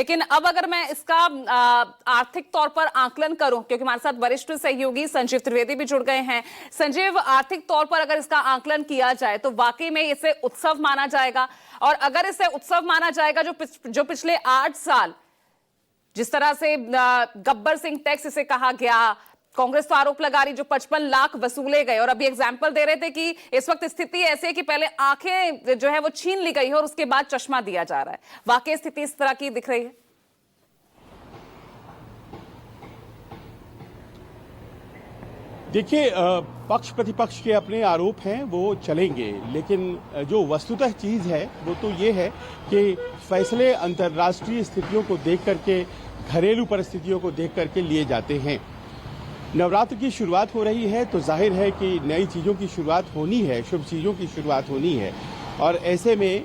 लेकिन अब अगर मैं इसका आर्थिक तौर पर आकलन करूं, क्योंकि हमारे साथ वरिष्ठ सहयोगी संजीव त्रिवेदी भी जुड़ गए हैं। संजीव, आर्थिक तौर पर अगर इसका आकलन किया जाए तो वाकई में इसे उत्सव माना जाएगा, और अगर इसे उत्सव माना जाएगा जो पिछले 8 साल जिस तरह से गब्बर सिंह टैक्स इसे कहा गया, कांग्रेस तो आरोप लगा रही जो 55 लाख वसूले गए, और अभी एग्जाम्पल दे रहे थे कि इस वक्त स्थिति ऐसी है कि पहले आंखें जो है वो छीन ली गई है और उसके बाद चश्मा दिया जा रहा है। वाकई स्थिति इस तरह की दिख रही है? देखिए, पक्ष प्रतिपक्ष के अपने आरोप हैं वो चलेंगे, लेकिन जो वस्तुतः चीज है वो तो ये है कि फैसले अंतर्राष्ट्रीय स्थितियों को देख करके, घरेलू परिस्थितियों को देख करके लिए जाते हैं। नवरात्र की शुरुआत हो रही है तो जाहिर है कि नई चीज़ों की शुरुआत होनी है, शुभ चीज़ों की शुरुआत होनी है, और ऐसे में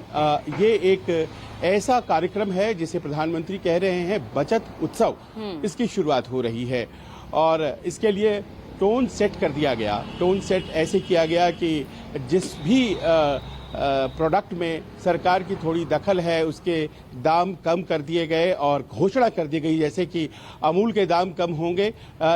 ये एक ऐसा कार्यक्रम है जिसे प्रधानमंत्री कह रहे हैं बचत उत्सव, इसकी शुरुआत हो रही है। और इसके लिए टोन सेट कर दिया गया। टोन सेट ऐसे किया गया कि जिस भी प्रोडक्ट में सरकार की थोड़ी दखल है उसके दाम कम कर दिए गए और घोषणा कर दी गई, जैसे कि अमूल के दाम कम होंगे,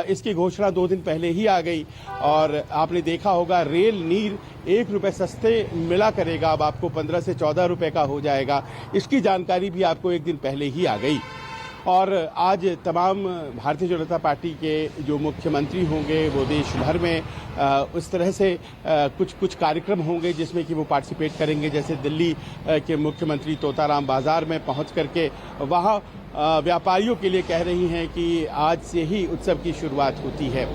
इसकी घोषणा 2 दिन पहले ही आ गई। और आपने देखा होगा रेल नीर 1 रुपये सस्ते मिला करेगा, अब आपको 15 से 14 रुपये का हो जाएगा, इसकी जानकारी भी आपको 1 दिन पहले ही आ गई। और आज तमाम भारतीय जनता पार्टी के जो मुख्यमंत्री होंगे वो देश भर में उस तरह से कुछ कार्यक्रम होंगे जिसमें कि वो पार्टिसिपेट करेंगे। जैसे दिल्ली के मुख्यमंत्री तोताराम बाजार में पहुंच करके वहां व्यापारियों के लिए कह रही हैं कि आज से ही उत्सव की शुरुआत होती है।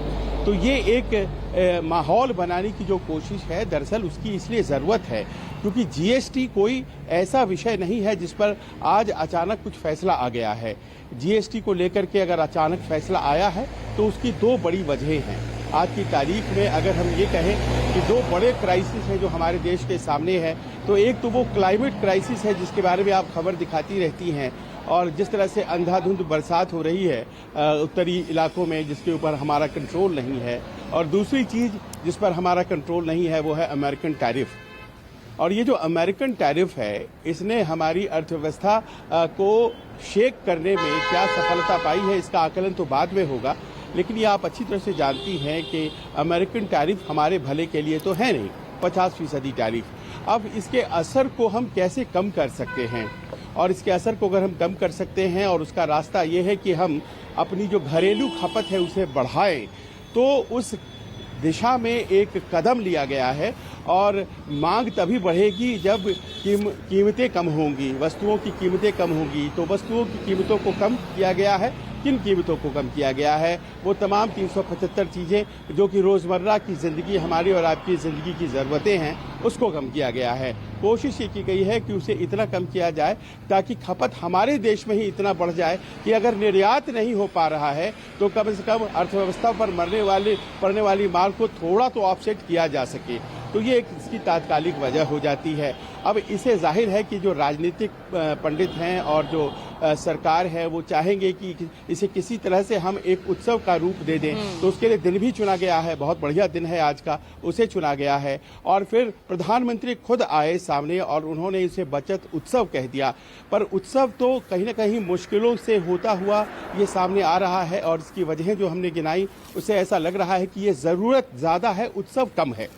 तो ये एक माहौल बनाने की जो कोशिश है, दरअसल उसकी इसलिए ज़रूरत है क्योंकि जीएसटी कोई ऐसा विषय नहीं है जिस पर आज अचानक कुछ फैसला आ गया है। जीएसटी को लेकर के अगर अचानक फैसला आया है तो उसकी 2 बड़ी वजहें हैं। आज की तारीख में अगर हम ये कहें कि 2 बड़े क्राइसिस हैं जो हमारे देश के सामने है, तो एक तो वो क्लाइमेट क्राइसिस है जिसके बारे में आप खबर दिखाती रहती हैं, और जिस तरह से अंधाधुंध बरसात हो रही है उत्तरी इलाकों में जिसके ऊपर हमारा कंट्रोल नहीं है, और दूसरी चीज़ जिस पर हमारा कंट्रोल नहीं है वो है अमेरिकन टैरिफ। और ये जो अमेरिकन टैरिफ है इसने हमारी अर्थव्यवस्था को शेक करने में क्या सफलता पाई है इसका आकलन तो बाद में होगा, लेकिन ये आप अच्छी तरह से जानती हैं कि अमेरिकन टैरिफ हमारे भले के लिए तो है नहीं, 50% टैरिफ। अब इसके असर को हम कैसे कम कर सकते हैं, और इसके असर को अगर हम कम कर सकते हैं और उसका रास्ता ये है कि हम अपनी जो घरेलू खपत है उसे बढ़ाएं, तो उस दिशा में एक कदम लिया गया है। और मांग तभी बढ़ेगी जब कीमतें कम होंगी, वस्तुओं की कीमतें कम होंगी। तो वस्तुओं की कीमतों को कम किया गया है। किन कीमतों को कम किया गया है? वो तमाम 375 चीज़ें जो कि रोज़मर्रा की ज़िंदगी, हमारी और आपकी ज़िंदगी की ज़रूरतें हैं, उसको कम किया गया है। कोशिश ये की गई है कि उसे इतना कम किया जाए ताकि खपत हमारे देश में ही इतना बढ़ जाए कि अगर निर्यात नहीं हो पा रहा है तो कम से कम अर्थव्यवस्था पर पड़ने वाली मार को थोड़ा तो ऑफसेट किया जा सके। तो ये एक इसकी तात्कालिक वजह हो जाती है। अब इसे जाहिर है कि जो राजनीतिक पंडित हैं और जो सरकार है वो चाहेंगे कि इसे किसी तरह से हम एक उत्सव का रूप दे दें, तो उसके लिए दिन भी चुना गया है, बहुत बढ़िया दिन है आज का, उसे चुना गया है। और फिर प्रधानमंत्री खुद आए सामने और उन्होंने इसे बचत उत्सव कह दिया। पर उत्सव तो कहीं ना कहीं मुश्किलों से होता हुआ ये सामने आ रहा है, और इसकी वजहें जो हमने गिनाई उससे ऐसा लग रहा है कि ये ज़रूरत ज़्यादा है, उत्सव कम है।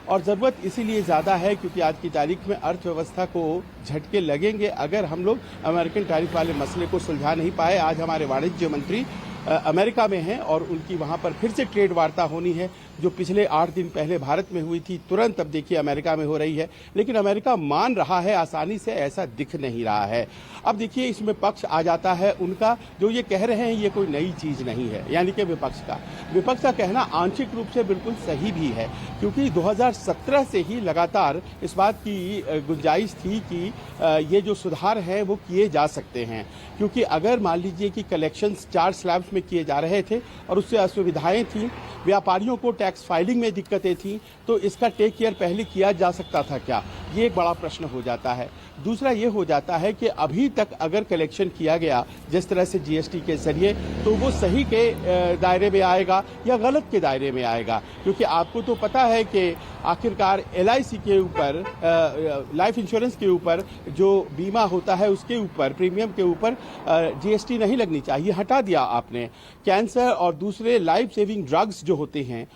और ज़रूरत इसीलिए ज़्यादा है क्योंकि आज की तारीख में अर्थव्यवस्था को झटके लगेंगे अगर हम लोग अमेरिकन टैरिफ वाले मसले को सुलझा नहीं पाए। आज हमारे वाणिज्य मंत्री अमेरिका में हैं और उनकी वहां पर फिर से ट्रेड वार्ता होनी है, जो पिछले 8 दिन पहले भारत में हुई थी, तुरंत अब देखिए अमेरिका में हो रही है। लेकिन अमेरिका मान रहा है, आसानी से ऐसा दिख नहीं रहा है। अब देखिए इसमें पक्ष आ जाता है उनका, जो ये कह रहे हैं ये कोई नई चीज़ नहीं है, यानी कि विपक्ष का कहना आंशिक रूप से बिल्कुल सही भी है, क्योंकि 2017 से ही लगातार इस बात की गुंजाइश थी कि ये जो सुधार हैं वो किए जा सकते हैं। क्योंकि अगर मान लीजिए कि कलेक्शंस 4 स्लैब्स में किए जा रहे थे और उससे असुविधाएं थी, व्यापारियों को टैक्स फाइलिंग में दिक्कतें थी, तो इसका टेक केयर पहले किया जा सकता था क्या? ये एक बड़ा प्रश्न हो जाता है। दूसरा ये हो जाता है कि अभी तक अगर कलेक्शन किया गया जिस तरह से जीएसटी के जरिए, तो वो सही के दायरे में आएगा या गलत के दायरे में आएगा? क्योंकि आपको तो पता है कि आखिरकार एलआईसी के ऊपर, लाइफ इंश्योरेंस के ऊपर जो बीमा होता है उसके ऊपर, प्रीमियम के ऊपर जीएसटी नहीं लगनी चाहिए, हटा दिया आपने। कैंसर और दूसरे लाइफ सेविंग ड्रग्स जो होते हैं